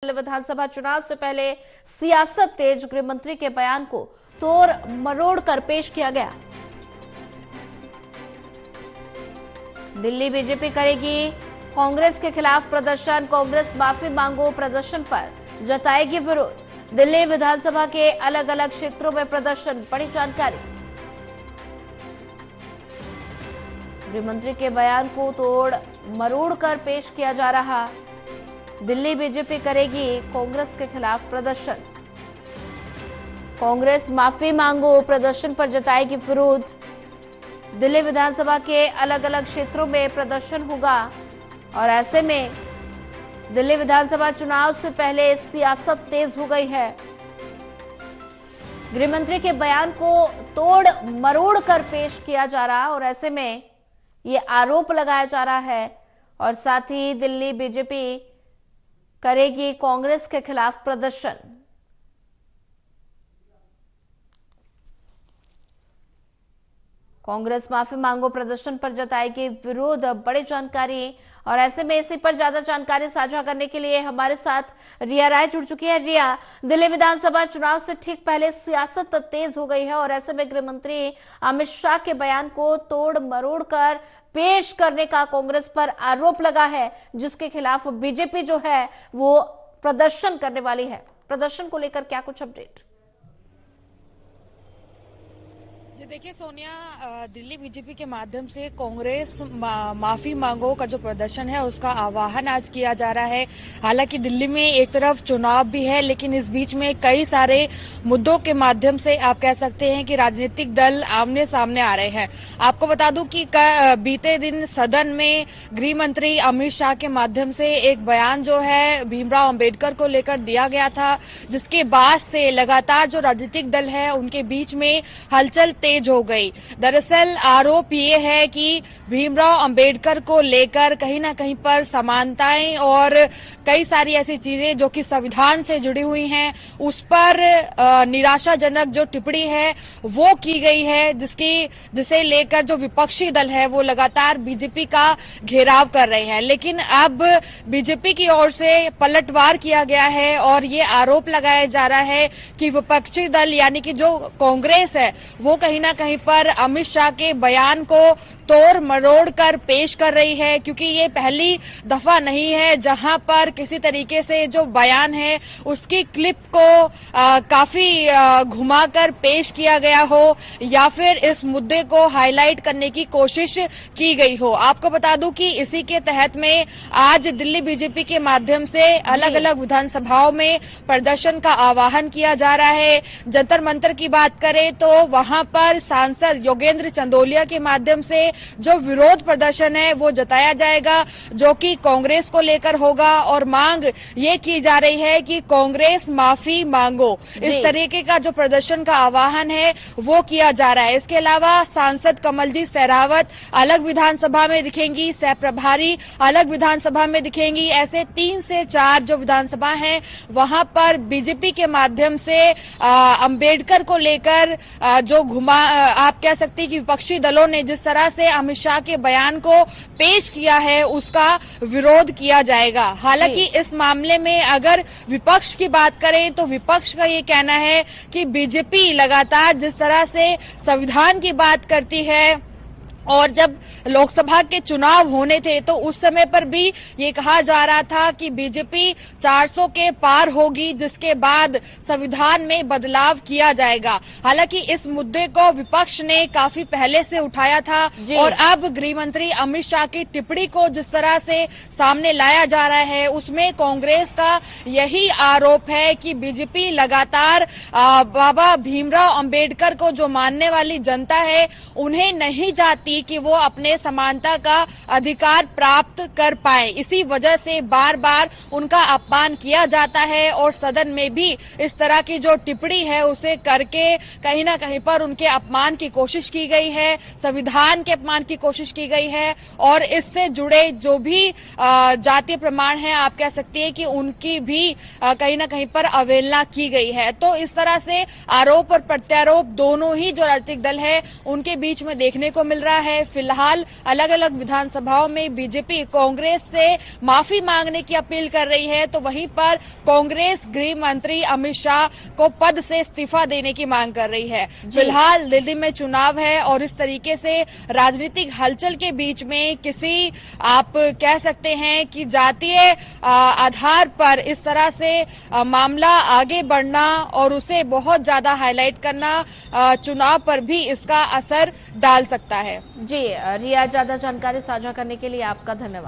विधानसभा चुनाव से पहले सियासत तेज, गृह मंत्री के बयान को तोड़ मरोड़ कर पेश किया गया। दिल्ली बीजेपी करेगी कांग्रेस के खिलाफ प्रदर्शन, कांग्रेस माफी मांगो प्रदर्शन पर जताएगी विरोध। दिल्ली विधानसभा के अलग अलग क्षेत्रों में प्रदर्शन, बड़ी जानकारी। गृह मंत्री के बयान को तोड़ मरोड़ कर पेश किया जा रहा। दिल्ली बीजेपी करेगी कांग्रेस के खिलाफ प्रदर्शन, कांग्रेस माफी मांगो प्रदर्शन पर जताएगी विरोध। दिल्ली विधानसभा के अलग अलग क्षेत्रों में प्रदर्शन होगा और ऐसे में दिल्ली विधानसभा चुनाव से पहले सियासत तेज हो गई है। गृह मंत्री के बयान को तोड़ मरोड़ कर पेश किया जा रहा और ऐसे में ये आरोप लगाया जा रहा है और साथ ही दिल्ली बीजेपी करेगी कांग्रेस के खिलाफ प्रदर्शन। कांग्रेस माफी मांगो प्रदर्शन पर जताएगी विरोध, बड़ी जानकारी। और ऐसे में इसी पर ज्यादा जानकारी साझा करने के लिए हमारे साथ रिया राय जुड़ चुकी है। रिया, दिल्ली विधानसभा चुनाव से ठीक पहले सियासत तेज हो गई है और ऐसे में गृह मंत्री अमित शाह के बयान को तोड़ मरोड़ कर पेश करने का कांग्रेस पर आरोप लगा है, जिसके खिलाफ बीजेपी जो है वो प्रदर्शन करने वाली है। प्रदर्शन को लेकर क्या कुछ अपडेट? देखिए सोनिया, दिल्ली बीजेपी के माध्यम से कांग्रेस माफी मांगो का जो प्रदर्शन है उसका आह्वान आज किया जा रहा है। हालांकि दिल्ली में एक तरफ चुनाव भी है, लेकिन इस बीच में कई सारे मुद्दों के माध्यम से आप कह सकते हैं कि राजनीतिक दल आमने सामने आ रहे हैं। आपको बता दूं कि बीते दिन सदन में गृह मंत्री अमित शाह के माध्यम से एक बयान जो है भीमराव अंबेडकर को लेकर दिया गया था, जिसके बाद से लगातार जो राजनीतिक दल है उनके बीच में हलचल तेज हो गई। दरअसल आरोप ये है कि भीमराव अंबेडकर को लेकर कहीं ना कहीं पर समानताएं और कई सारी ऐसी चीजें जो कि संविधान से जुड़ी हुई हैं उस पर निराशाजनक जो टिप्पणी है वो की गई है, जिसे लेकर जो विपक्षी दल है वो लगातार बीजेपी का घेराव कर रहे हैं। लेकिन अब बीजेपी की ओर से पलटवार किया गया है और ये आरोप लगाया जा रहा है कि विपक्षी दल यानी कि जो कांग्रेस है वो कहीं ना कहीं पर अमित शाह के बयान को तोड़ मरोड़ कर पेश कर रही है, क्योंकि ये पहली दफा नहीं है जहां पर किसी तरीके से जो बयान है उसकी क्लिप को काफी घुमाकर पेश किया गया हो या फिर इस मुद्दे को हाईलाइट करने की कोशिश की गई हो। आपको बता दूं कि इसी के तहत में आज दिल्ली बीजेपी के माध्यम से अलग अलग विधानसभाओं में प्रदर्शन का आह्वान किया जा रहा है। जंतर मंतर की बात करें तो वहां पर सांसद योगेंद्र चंदोलिया के माध्यम से जो विरोध प्रदर्शन है वो जताया जाएगा, जो कि कांग्रेस को लेकर होगा और मांग ये की जा रही है कि कांग्रेस माफी मांगो। इस तरीके का जो प्रदर्शन का आह्वान है वो किया जा रहा है। इसके अलावा सांसद कमलजीत शेरावत अलग विधानसभा में दिखेंगी, सह प्रभारी अलग विधानसभा में दिखेंगी। ऐसे 3 से 4 जो विधानसभा हैं वहां पर बीजेपी के माध्यम से अंबेडकर को लेकर जो आप कह सकते हैं कि विपक्षी दलों ने जिस तरह से अमित शाह के बयान को पेश किया है उसका विरोध किया जाएगा। हालांकि इस मामले में अगर विपक्ष की बात करें तो विपक्ष का ये कहना है कि बीजेपी लगातार जिस तरह से संविधान की बात करती है और जब लोकसभा के चुनाव होने थे तो उस समय पर भी ये कहा जा रहा था कि बीजेपी 400 के पार होगी, जिसके बाद संविधान में बदलाव किया जाएगा। हालांकि इस मुद्दे को विपक्ष ने काफी पहले से उठाया था और अब गृह मंत्री अमित शाह की टिप्पणी को जिस तरह से सामने लाया जा रहा है उसमें कांग्रेस का यही आरोप है कि बीजेपी लगातार बाबा भीमराव अंबेडकर को जो मानने वाली जनता है उन्हें नहीं चाहती कि वो अपने समानता का अधिकार प्राप्त कर पाए। इसी वजह से बार बार उनका अपमान किया जाता है और सदन में भी इस तरह की जो टिप्पणी है उसे करके कहीं ना कहीं पर उनके अपमान की कोशिश की गई है, संविधान के अपमान की कोशिश की गई है और इससे जुड़े जो भी जातीय प्रमाण है आप कह सकते हैं कि उनकी भी कहीं ना कहीं पर अवहेलना की गई है। तो इस तरह से आरोप और प्रत्यारोप दोनों ही जो राजनीतिक दल है उनके बीच में देखने को मिल रहा है। फिलहाल अलग अलग विधानसभाओं में बीजेपी कांग्रेस से माफी मांगने की अपील कर रही है, तो वहीं पर कांग्रेस गृह मंत्री अमित शाह को पद से इस्तीफा देने की मांग कर रही है। फिलहाल दिल्ली में चुनाव है और इस तरीके से राजनीतिक हलचल के बीच में किसी आप कह सकते हैं कि जातीय आधार पर इस तरह से मामला आगे बढ़ना और उसे बहुत ज्यादा हाईलाइट करना चुनाव पर भी इसका असर डाल सकता है। जी रिया, ज्यादा जानकारी साझा करने के लिए आपका धन्यवाद।